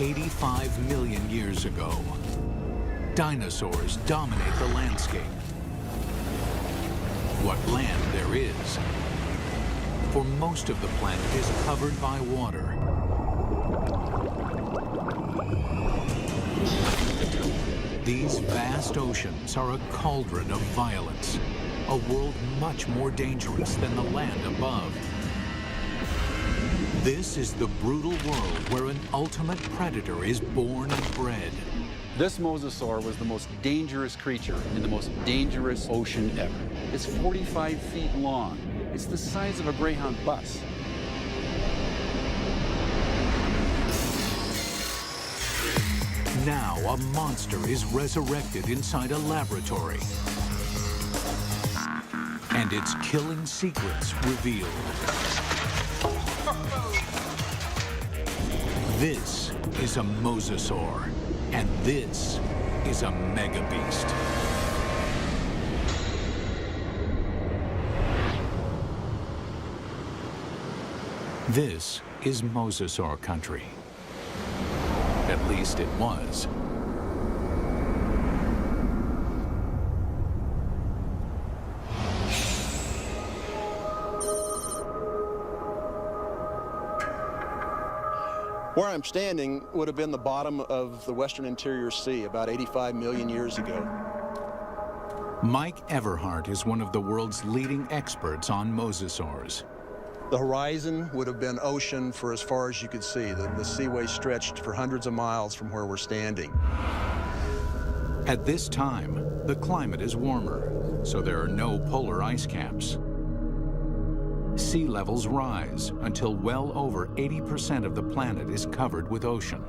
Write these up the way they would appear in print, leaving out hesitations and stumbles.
85 million years ago. Dinosaurs dominate the landscape. What land there is. For most of the planet is covered by water. These vast oceans are a cauldron of violence, a world much more dangerous than the land above. This is the brutal world where an ultimate predator is born and bred. This mosasaur was the most dangerous creature in the most dangerous ocean ever. It's 45 feet long. It's the size of a Greyhound bus. Now a monster is resurrected inside a laboratory. And its killing secrets revealed. This is a mosasaur, and this is a megabeast. This is mosasaur country. At least it was. Where I'm standing would have been the bottom of the Western Interior Sea about 85 million years ago. Mike Everhart is one of the world's leading experts on mosasaurs. The horizon would have been ocean for as far as you could see. The seaway stretched for hundreds of miles from where we're standing. At this time, the climate is warmer, so there are no polar ice caps. Sea levels rise until well over 80% of the planet is covered with ocean.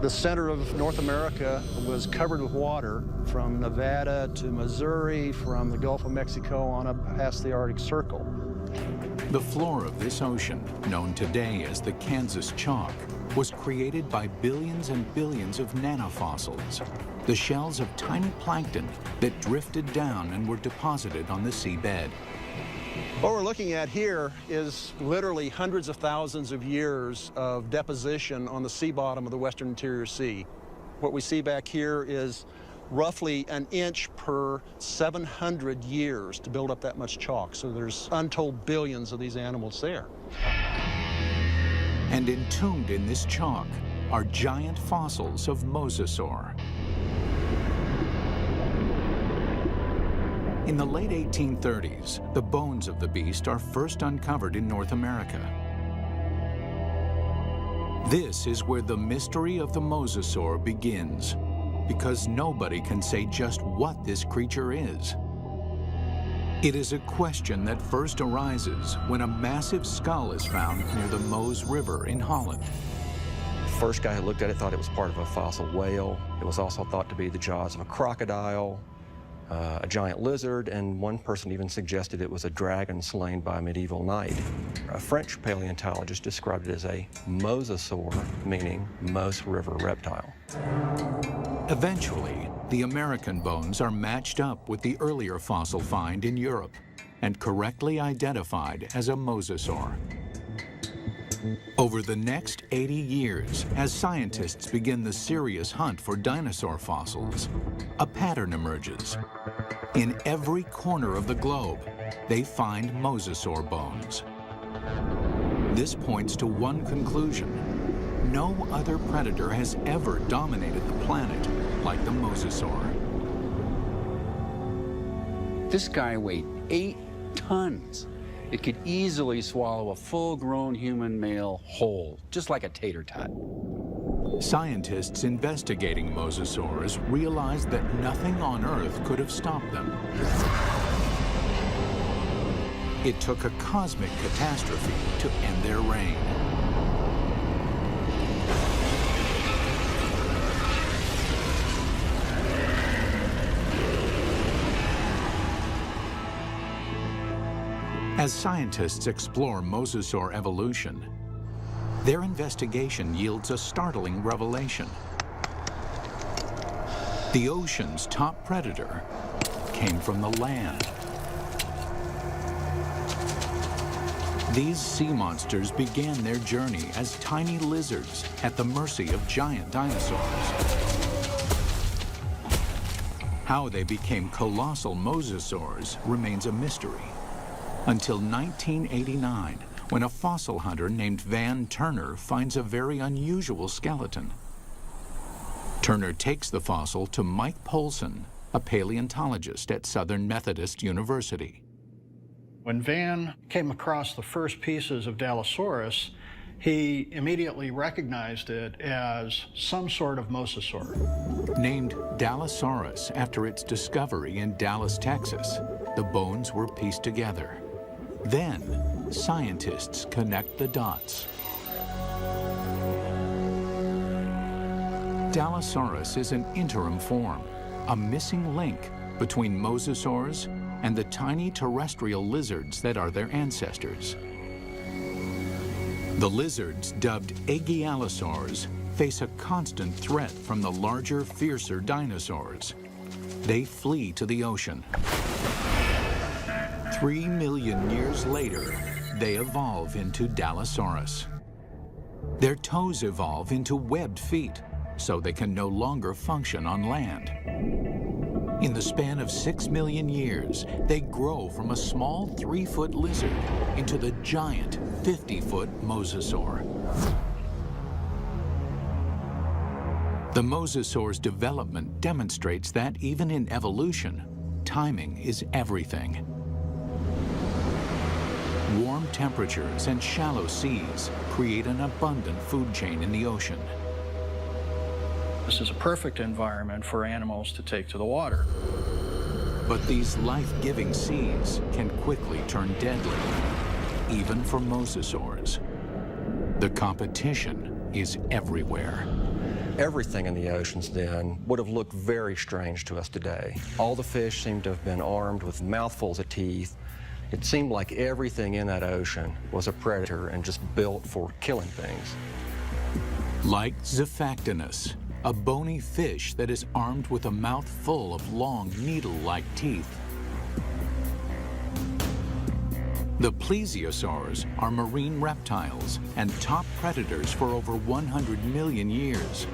The center of North America was covered with water from Nevada to Missouri, from the Gulf of Mexico on up past the Arctic Circle. The floor of this ocean, known today as the Kansas Chalk, was created by billions and billions of nanofossils, the shells of tiny plankton that drifted down and were deposited on the seabed. What we're looking at here is literally hundreds of thousands of years of deposition on the sea bottom of the Western Interior Sea. What we see back here is roughly an inch per 700 years to build up that much chalk. So there's untold billions of these animals there. And entombed in this chalk are giant fossils of mosasaur. In the late 1830s, the bones of the beast are first uncovered in North America. This is where the mystery of the mosasaur begins, because nobody can say just what this creature is. It is a question that first arises when a massive skull is found near the Meuse River in Holland. First guy who looked at it thought it was part of a fossil whale. It was also thought to be the jaws of a crocodile, a giant lizard, and one person even suggested it was a dragon slain by a medieval knight. A French paleontologist described it as a mosasaur, meaning Meuse River reptile. Eventually, the American bones are matched up with the earlier fossil find in Europe and correctly identified as a mosasaur. Over the next 80 years, as scientists begin the serious hunt for dinosaur fossils, a pattern emerges. In every corner of the globe, they find mosasaur bones. This points to one conclusion. No other predator has ever dominated the planet like the mosasaur. This guy weighed 8 tons. It could easily swallow a full-grown human male whole, just like a tater tot. Scientists investigating mosasaurs realized that nothing on Earth could have stopped them. It took a cosmic catastrophe to end their reign. As scientists explore mosasaur evolution, their investigation yields a startling revelation. The ocean's top predator came from the land. These sea monsters began their journey as tiny lizards at the mercy of giant dinosaurs. How they became colossal mosasaurs remains a mystery. Until 1989, when a fossil hunter named Van Turner finds a very unusual skeleton. Turner takes the fossil to Mike Polson, a paleontologist at Southern Methodist University. When Van came across the first pieces of Dallosaurus, he immediately recognized it as some sort of mosasaur. Named Dallosaurus after its discovery in Dallas, Texas, the bones were pieced together. Then, scientists connect the dots. Dallosaurus is an interim form, a missing link between mosasaurs and the tiny terrestrial lizards that are their ancestors. The lizards, dubbed Aegialosaurs, face a constant threat from the larger, fiercer dinosaurs. They flee to the ocean. 3 million years later, they evolve into Dallosaurus. Their toes evolve into webbed feet, so they can no longer function on land. In the span of 6 million years, they grow from a small 3-foot lizard into the giant 50-foot mosasaur. The mosasaur's development demonstrates that even in evolution, timing is everything. Warm temperatures and shallow seas create an abundant food chain in the ocean. This is a perfect environment for animals to take to the water. But these life-giving seas can quickly turn deadly, even for mosasaurs. The competition is everywhere. Everything in the oceans then would have looked very strange to us today. All the fish seemed to have been armed with mouthfuls of teeth. It seemed like everything in that ocean was a predator and just built for killing things. Like Zephactinus, a bony fish that is armed with a mouth full of long, needle-like teeth. The plesiosaurs are marine reptiles and top predators for over 100 million years.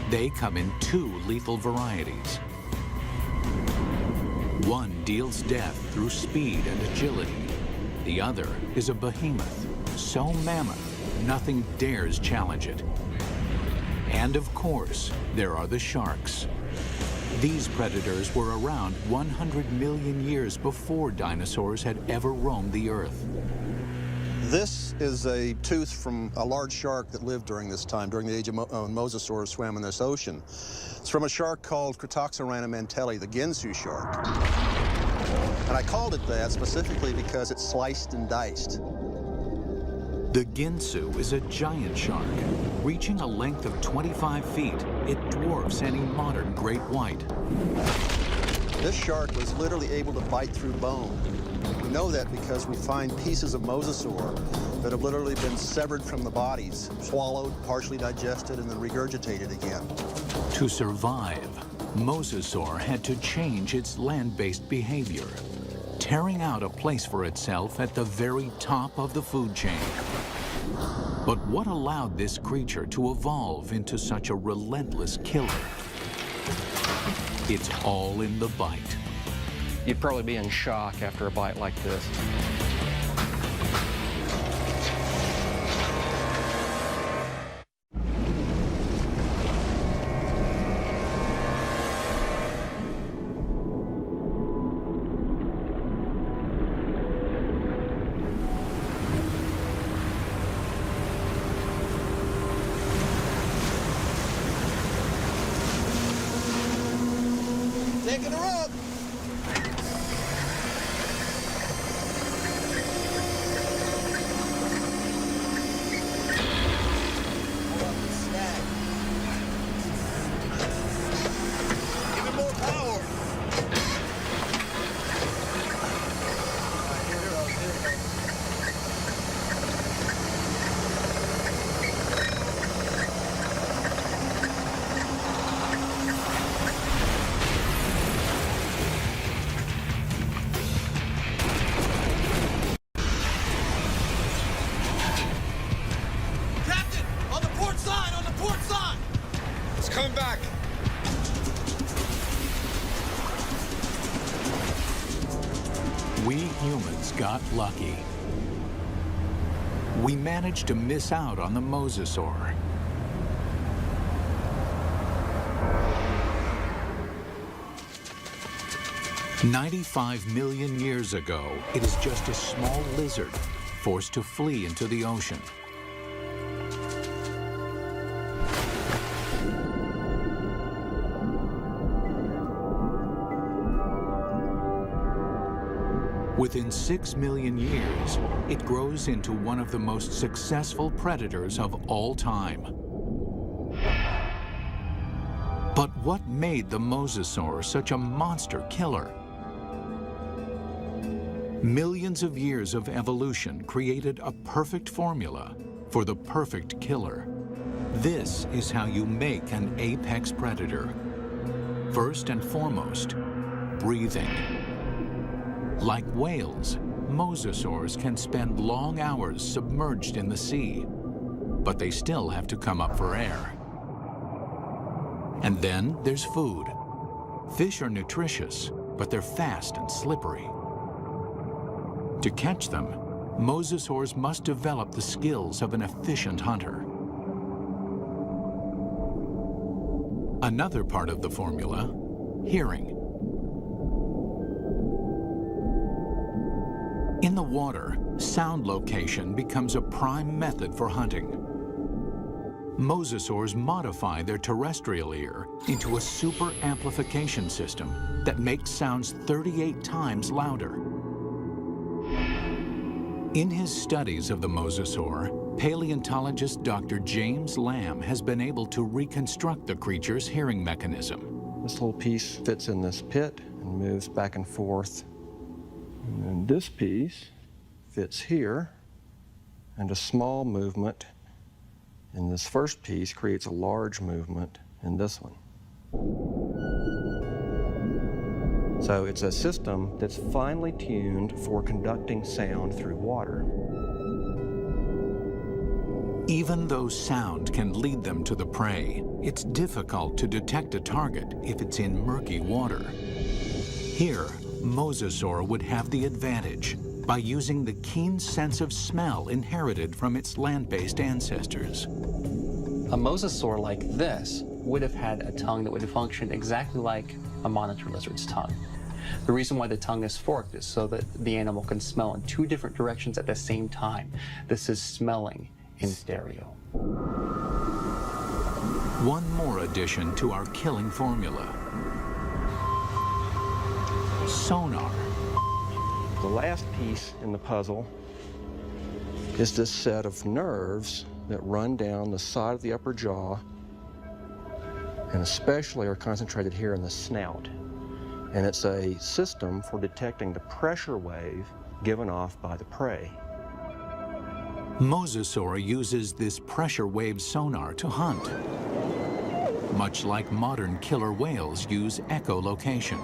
They come in 2 lethal varieties. One deals death through speed and agility. The other is a behemoth, so mammoth, nothing dares challenge it. And of course, there are the sharks. These predators were around 100 million years before dinosaurs had ever roamed the earth. This is a tooth from a large shark that lived during this time, during the age of mosasaurs swam in this ocean. It's from a shark called Cretoxorana mantelli, the Ginsu shark. And I called it that specifically because it's sliced and diced. The Ginsu is a giant shark. Reaching a length of 25 feet, it dwarfs any modern great white. This shark was literally able to bite through bone. We know that because we find pieces of mosasaur that have literally been severed from the bodies, swallowed, partially digested, and then regurgitated again. To survive, mosasaur had to change its land-based behavior, tearing out a place for itself at the very top of the food chain. But what allowed this creature to evolve into such a relentless killer? It's all in the bite. You'd probably be in shock after a bite like this. Taking her up! We humans got lucky. We managed to miss out on the mosasaur. "95 million years ago, it is just a small lizard forced to flee into the ocean. Within 6 million years, it grows into one of the most successful predators of all time. But what made the mosasaur such a monster killer? Millions of years of evolution created a perfect formula for the perfect killer. This is how you make an apex predator. First and foremost, breathing. Like whales, mosasaurs can spend long hours submerged in the sea, but they still have to come up for air. And then there's food. Fish are nutritious, but they're fast and slippery. To catch them, mosasaurs must develop the skills of an efficient hunter. Another part of the formula, hearing. In the water, sound location becomes a prime method for hunting. Mosasaurs modify their terrestrial ear into a super amplification system that makes sounds 38 times louder. In his studies of the mosasaur, paleontologist Dr. James Lamb has been able to reconstruct the creature's hearing mechanism. This little piece fits in this pit and moves back and forth. And then this piece fits here, and a small movement in this first piece creates a large movement in this one. So it's a system that's finely tuned for conducting sound through water. Even though sound can lead them to the prey, it's difficult to detect a target if it's in murky water. Here, mosasaur would have the advantage by using the keen sense of smell inherited from its land-based ancestors. A mosasaur like this would have had a tongue that would function exactly like a monitor lizard's tongue. The reason why the tongue is forked is so that the animal can smell in two different directions at the same time. This is smelling in stereo. One more addition to our killing formula: sonar. The last piece in the puzzle is this set of nerves that run down the side of the upper jaw and especially are concentrated here in the snout. And it's a system for detecting the pressure wave given off by the prey. Mosasaur uses this pressure wave sonar to hunt, much like modern killer whales use echolocation.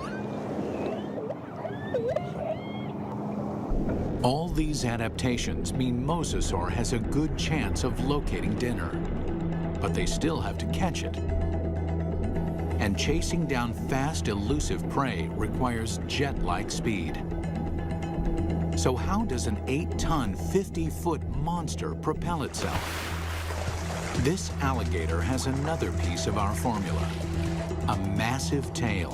All these adaptations mean mosasaur has a good chance of locating dinner, but they still have to catch it. And chasing down fast, elusive prey requires jet-like speed. So how does an 8-ton, 50-foot monster propel itself? This alligator has another piece of our formula: a massive tail.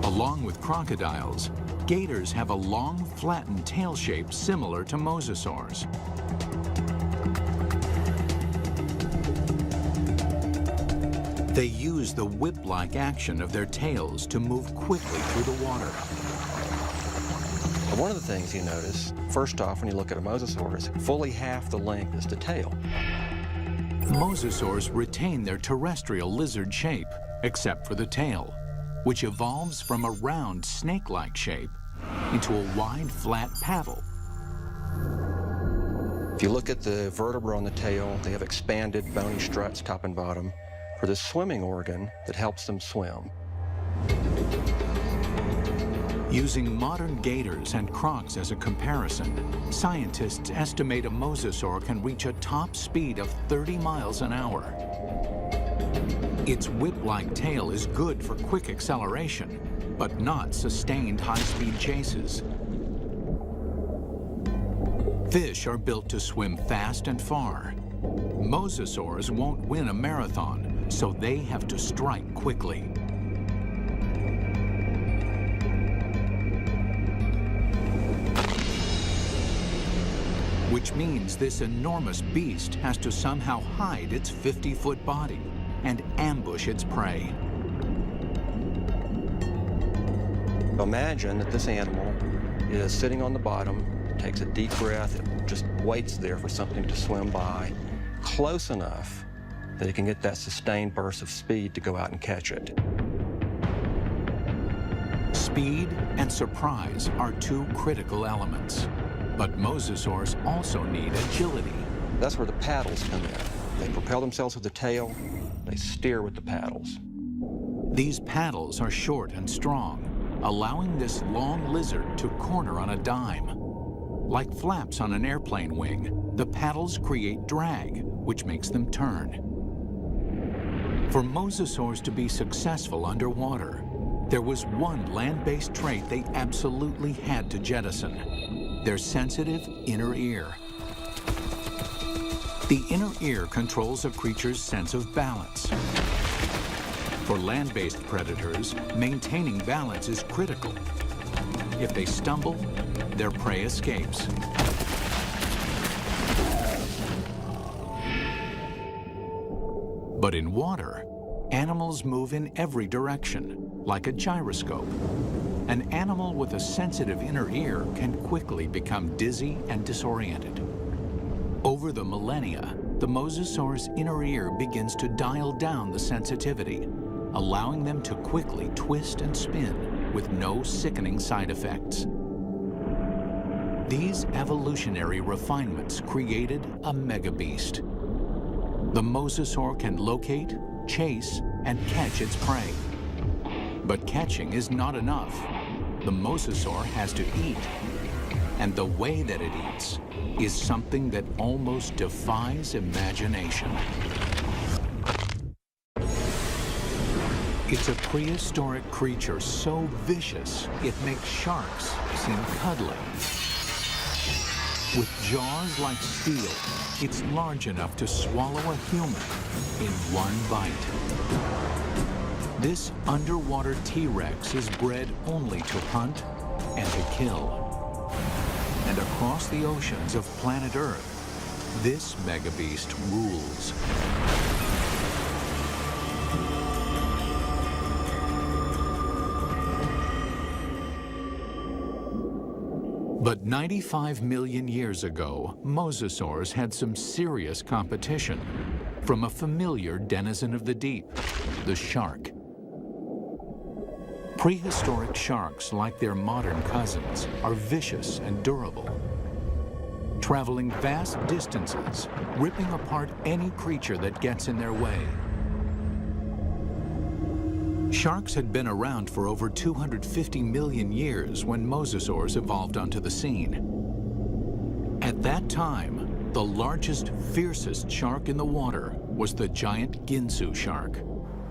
Along with crocodiles, gators have a long, flattened tail shape similar to mosasaurs. They use the whip-like action of their tails to move quickly through the water. One of the things you notice, first off, when you look at a mosasaur, is fully half the length is the tail. Mosasaurs retain their terrestrial lizard shape, except for the tail, which evolves from a round snake-like shape into a wide, flat paddle. If you look at the vertebra on the tail, they have expanded bony struts top and bottom for the swimming organ that helps them swim. Using modern gators and crocs as a comparison, scientists estimate a mosasaur can reach a top speed of 30 miles an hour. Its whip-like tail is good for quick acceleration, but not sustained high-speed chases. Fish are built to swim fast and far. Mosasaurs won't win a marathon, so they have to strike quickly. Which means this enormous beast has to somehow hide its 50-foot body and ambush its prey. Imagine that this animal is sitting on the bottom, takes a deep breath, it just waits there for something to swim by, close enough that it can get that sustained burst of speed to go out and catch it. Speed and surprise are two critical elements. But mosasaurs also need agility. That's where the paddles come in. They propel themselves with the tail, they steer with the paddles. These paddles are short and strong, allowing this long lizard to corner on a dime. Like flaps on an airplane wing, the paddles create drag, which makes them turn. For mosasaurs to be successful underwater, there was one land-based trait they absolutely had to jettison: their sensitive inner ear. The inner ear controls a creature's sense of balance. For land-based predators, maintaining balance is critical. If they stumble, their prey escapes. But in water, animals move in every direction, like a gyroscope. An animal with a sensitive inner ear can quickly become dizzy and disoriented. Over the millennia, the mosasaur's inner ear begins to dial down the sensitivity, allowing them to quickly twist and spin with no sickening side effects. These evolutionary refinements created a megabeast. The mosasaur can locate, chase, and catch its prey. But catching is not enough. The mosasaur has to eat. And the way that it eats is something that almost defies imagination. It's a prehistoric creature so vicious, it makes sharks seem cuddly. With jaws like steel, it's large enough to swallow a human in one bite. This underwater T-Rex is bred only to hunt and to kill. And across the oceans of planet Earth, this megabeast rules. But 95 million years ago, mosasaurs had some serious competition from a familiar denizen of the deep, the shark. Prehistoric sharks, like their modern cousins, are vicious and durable, traveling vast distances, ripping apart any creature that gets in their way. Sharks had been around for over 250 million years when mosasaurs evolved onto the scene. At that time, the largest, fiercest shark in the water was the giant Ginsu shark.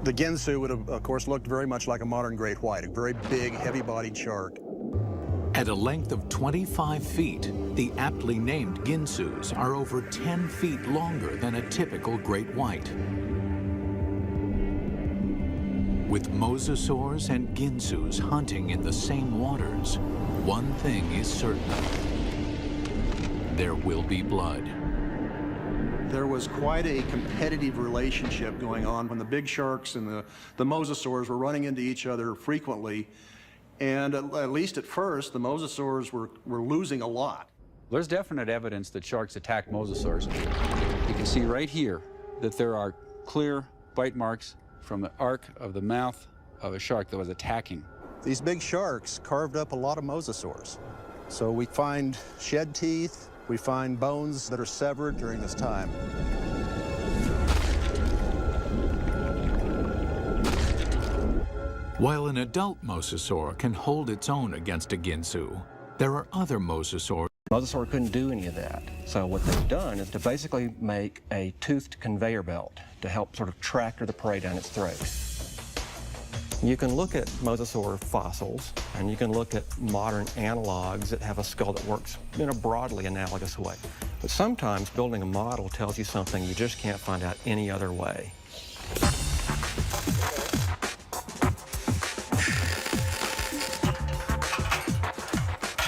The Ginsu would have, of course, looked very much like a modern great white, a very big, heavy-bodied shark. At a length of 25 feet, the aptly named Ginsus are over 10 feet longer than a typical great white. With mosasaurs and Ginsus hunting in the same waters, one thing is certain: there will be blood. There was quite a competitive relationship going on when the big sharks and the mosasaurs were running into each other frequently. And at least at first, the mosasaurs were losing a lot. There's definite evidence that sharks attack mosasaurs. You can see right here that there are clear bite marks from the arc of the mouth of a shark that was attacking. These big sharks carved up a lot of mosasaurs. So we find shed teeth, we find bones that are severed during this time. While an adult mosasaur can hold its own against a Ginsu, there are other mosasaurs. Mosasaur couldn't do any of that. So what they've done is to basically make a toothed conveyor belt to help sort of tractor the prey down its throat. You can look at mosasaur fossils, and you can look at modern analogs that have a skull that works in a broadly analogous way. But sometimes building a model tells you something you just can't find out any other way.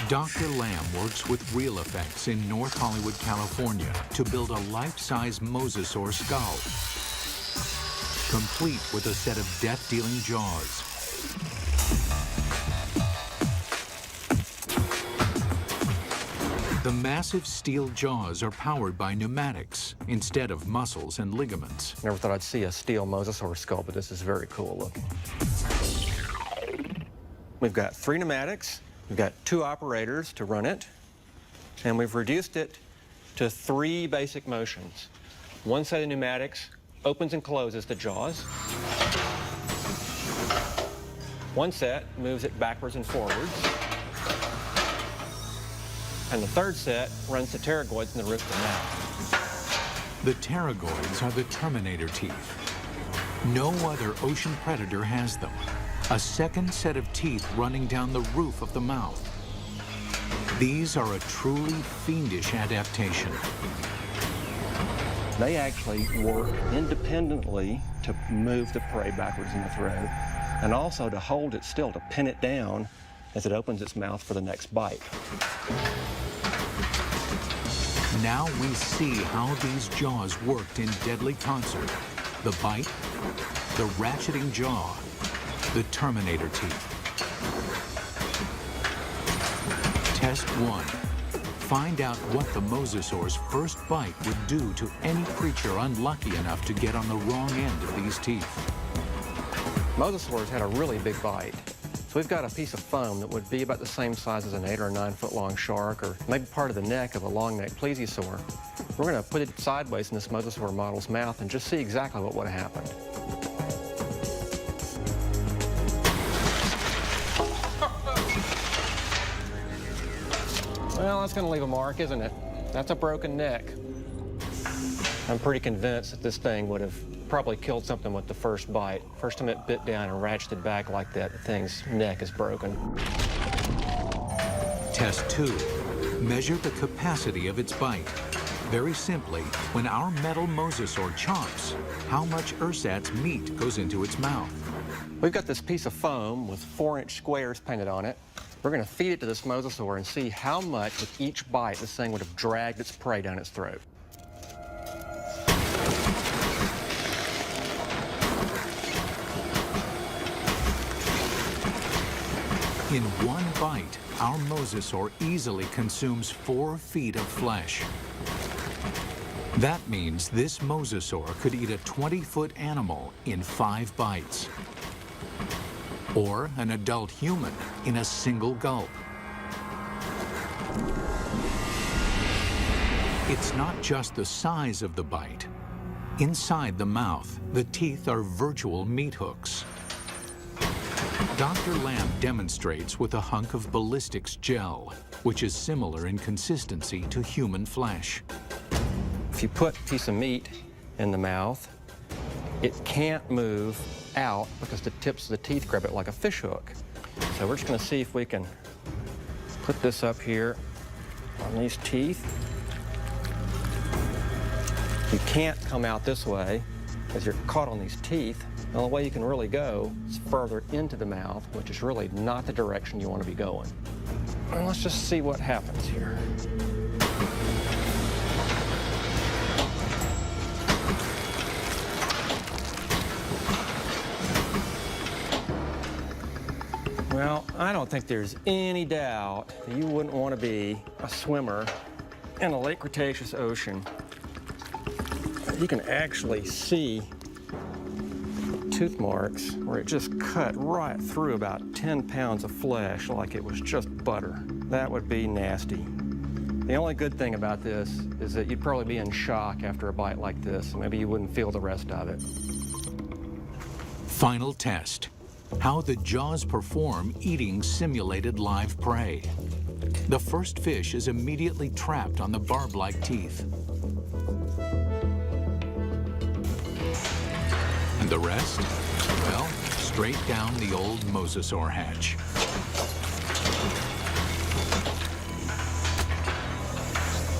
Dr. Lamb works with Real Effects in North Hollywood, California to build a life-size mosasaur skull, complete with a set of death-dealing jaws. The massive steel jaws are powered by pneumatics instead of muscles and ligaments. Never thought I'd see a steel mosasaur skull, but this is very cool looking. We've got 3 pneumatics. We've got 2 operators to run it, and we've reduced it to 3 basic motions. One set of pneumatics opens and closes the jaws. One set moves it backwards and forwards. And the third set runs the pterygoids in the roof of the mouth. The pterygoids are the terminator teeth. No other ocean predator has them. A second set of teeth running down the roof of the mouth. These are a truly fiendish adaptation. They actually work independently to move the prey backwards in the throat, and also to hold it still, to pin it down as it opens its mouth for the next bite. Now we see how these jaws worked in deadly concert. The bite, the ratcheting jaw, the terminator teeth. Test 1. Find out what the mosasaur's first bite would do to any creature unlucky enough to get on the wrong end of these teeth. Mosasaurs had a really big bite. So we've got a piece of foam that would be about the same size as an 8 or 9 foot long shark, or maybe part of the neck of a long-necked plesiosaur. We're going to put it sideways in this mosasaur model's mouth and just see exactly what would have happened. Well, that's going to leave a mark, isn't it? That's a broken neck. I'm pretty convinced that this thing would have probably killed something with the first bite. First time it bit down and ratcheted back like that, the thing's neck is broken. Test 2. Measure the capacity of its bite. Very simply, when our metal mosasaur chomps, how much ersatz meat goes into its mouth? We've got this piece of foam with 4-inch squares painted on it. We're going to feed it to this mosasaur and see how much with each bite this thing would have dragged its prey down its throat. In one bite, our mosasaur easily consumes 4 feet of flesh. That means this mosasaur could eat a 20-foot animal in 5 bites. Or an adult human in a single gulp. It's not just the size of the bite. Inside the mouth, the teeth are virtual meat hooks. Dr. Lamb demonstrates with a hunk of ballistics gel, which is similar in consistency to human flesh. If you put a piece of meat in the mouth, it can't move out because the tips of the teeth grab it like a fish hook. So we're just going to see if we can put this up here on these teeth. You can't come out this way because you're caught on these teeth. The only way you can really go is further into the mouth, which is really not the direction you want to be going. And let's just see what happens here. Well, I don't think there's any doubt that you wouldn't want to be a swimmer in a late Cretaceous ocean. You can actually see tooth marks where it just cut right through about 10 pounds of flesh like it was just butter. That would be nasty. The only good thing about this is that you'd probably be in shock after a bite like this. Maybe you wouldn't feel the rest of it. Final test. How the jaws perform eating simulated live prey. The first fish is immediately trapped on the barb-like teeth. And the rest? Well, straight down the old mosasaur hatch.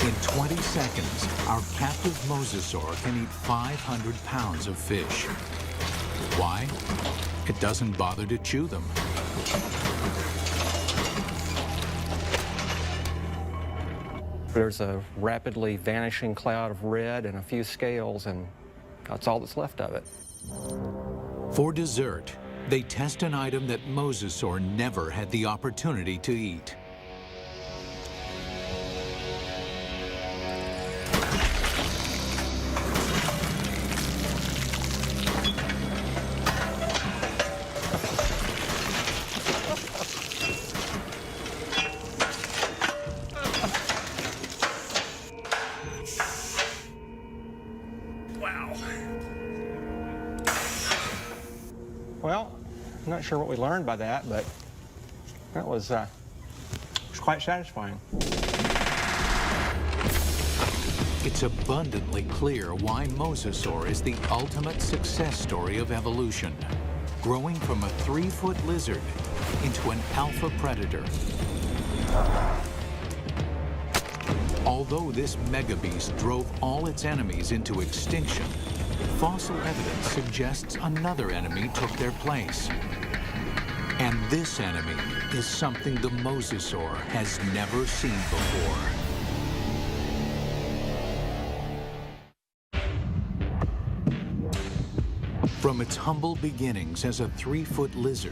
In 20 seconds, our captive mosasaur can eat 500 pounds of fish. Why? It doesn't bother to chew them. There's a rapidly vanishing cloud of red and a few scales, and that's all that's left of it. For dessert, they test an item that mosasaur never had the opportunity to eat. Well, I'm not sure what we learned by that, but that was quite satisfying. It's abundantly clear why mosasaur is the ultimate success story of evolution, growing from a 3-foot lizard into an alpha predator. Although this megabeast drove all its enemies into extinction, fossil evidence suggests another enemy took their place. And this enemy is something the mosasaur has never seen before. From its humble beginnings as a 3-foot lizard,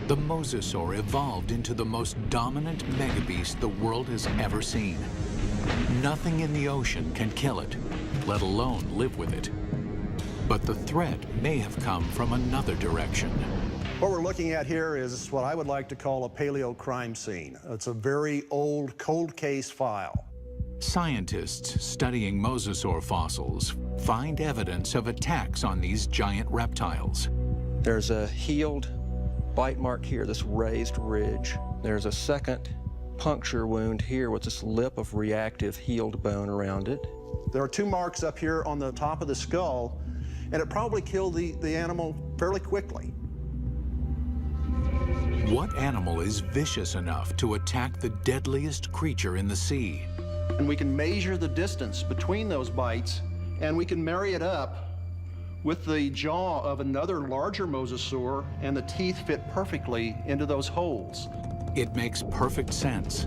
the mosasaur evolved into the most dominant megabeast the world has ever seen. Nothing in the ocean can kill it, let alone live with it. But the threat may have come from another direction. What we're looking at here is what I would like to call a paleo crime scene. It's a very old cold case file. Scientists studying mosasaur fossils find evidence of attacks on these giant reptiles. There's a healed bite mark here, this raised ridge. There's a second puncture wound here with this lip of reactive healed bone around it. There are 2 marks up here on the top of the skull, and it probably killed the animal fairly quickly. What animal is vicious enough to attack the deadliest creature in the sea? And we can measure the distance between those bites, and we can marry it up with the jaw of another larger mosasaur, and the teeth fit perfectly into those holes. It makes perfect sense.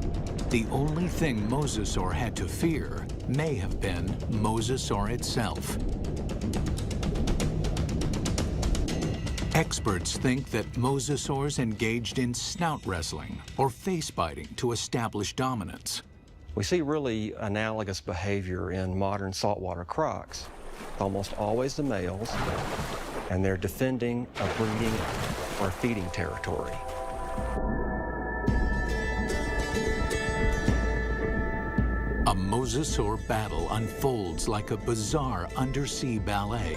The only thing mosasaur had to fear may have been mosasaur itself. Experts think that mosasaurs engaged in snout wrestling or face biting to establish dominance. We see really analogous behavior in modern saltwater crocs. Almost always the males, and they're defending a breeding or feeding territory. A mosasaur battle unfolds like a bizarre undersea ballet.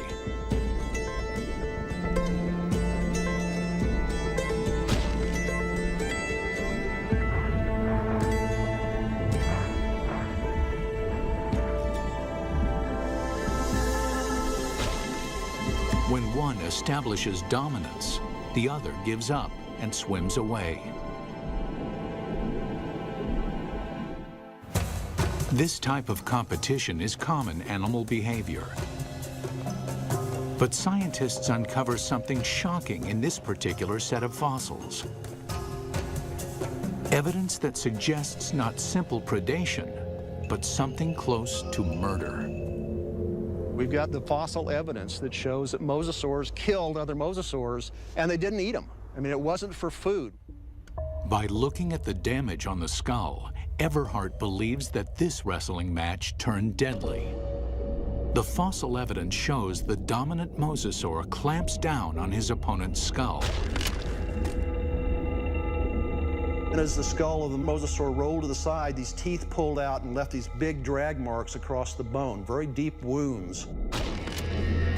When one establishes dominance, the other gives up and swims away. This type of competition is common animal behavior. But scientists uncover something shocking in this particular set of fossils. Evidence that suggests not simple predation, but something close to murder. We've got the fossil evidence that shows that mosasaurs killed other mosasaurs, and they didn't eat them. I mean, it wasn't for food. By looking at the damage on the skull, Everhart believes that this wrestling match turned deadly. The fossil evidence shows the dominant mosasaur clamps down on his opponent's skull. And as the skull of the mosasaur rolled to the side, these teeth pulled out and left these big drag marks across the bone, very deep wounds.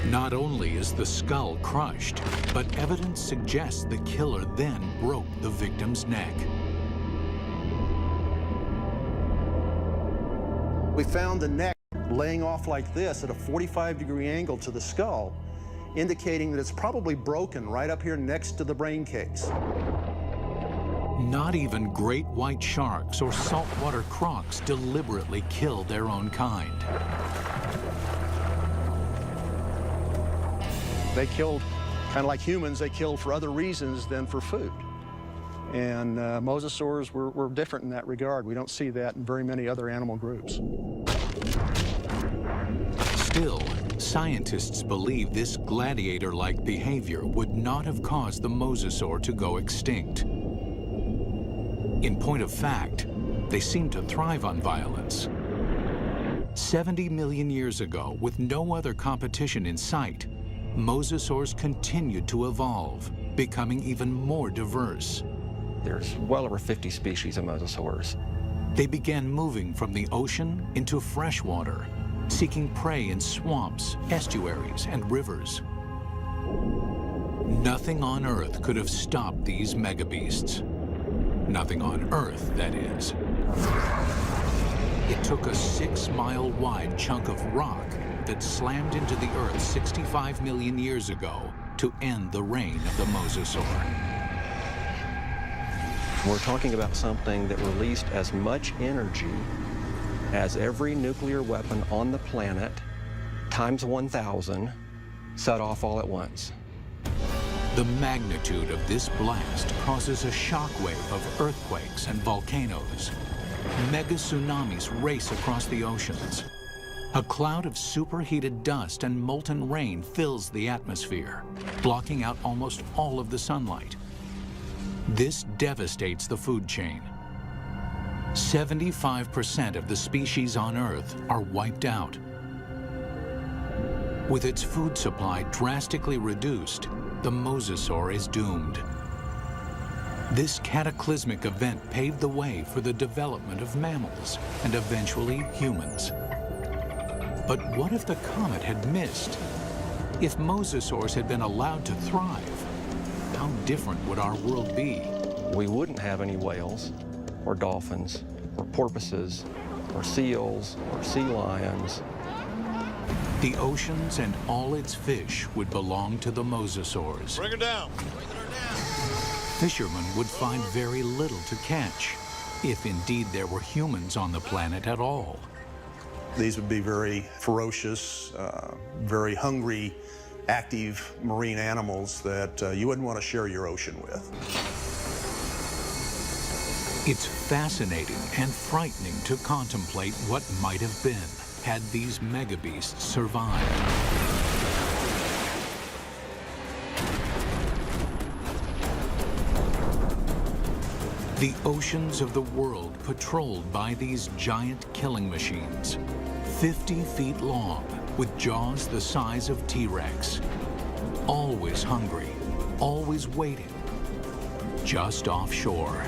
Not only is the skull crushed, but evidence suggests the killer then broke the victim's neck. We found the neck laying off like this at a 45-degree angle to the skull, indicating that it's probably broken right up here next to the brain case. Not even great white sharks or saltwater crocs deliberately kill their own kind. They killed, kind of like humans, they killed for other reasons than for food. And mosasaurs were different in that regard. We don't see that in very many other animal groups. Still, scientists believe this gladiator-like behavior would not have caused the mosasaur to go extinct. In point of fact, they seem to thrive on violence. 70 million years ago, with no other competition in sight, mosasaurs continued to evolve, becoming even more diverse. There's well over 50 species of mosasaurs. They began moving from the ocean into freshwater, seeking prey in swamps, estuaries, and rivers. Nothing on Earth could have stopped these megabeasts. Nothing on Earth, that is. It took a 6-mile-wide chunk of rock that slammed into the Earth 65 million years ago to end the reign of the mosasaur. We're talking about something that released as much energy as every nuclear weapon on the planet, times 1,000, set off all at once. The magnitude of this blast causes a shockwave of earthquakes and volcanoes. Mega tsunamis race across the oceans. A cloud of superheated dust and molten rain fills the atmosphere, blocking out almost all of the sunlight. This devastates the food chain. 75% of the species on Earth are wiped out. With its food supply drastically reduced, the mosasaur is doomed. This cataclysmic event paved the way for the development of mammals and eventually humans. But what if the comet had missed? If mosasaurs had been allowed to thrive, how different would our world be? We wouldn't have any whales, or dolphins, or porpoises, or seals, or sea lions. The oceans and all its fish would belong to the mosasaurs. Bring her down. Fishermen would find very little to catch, if indeed there were humans on the planet at all. These would be very ferocious, very hungry, active marine animals that you wouldn't want to share your ocean with. It's fascinating and frightening to contemplate what might have been had these megabeasts survived. The oceans of the world patrolled by these giant killing machines, 50 feet long, with jaws the size of T-Rex. Always hungry, always waiting, just offshore.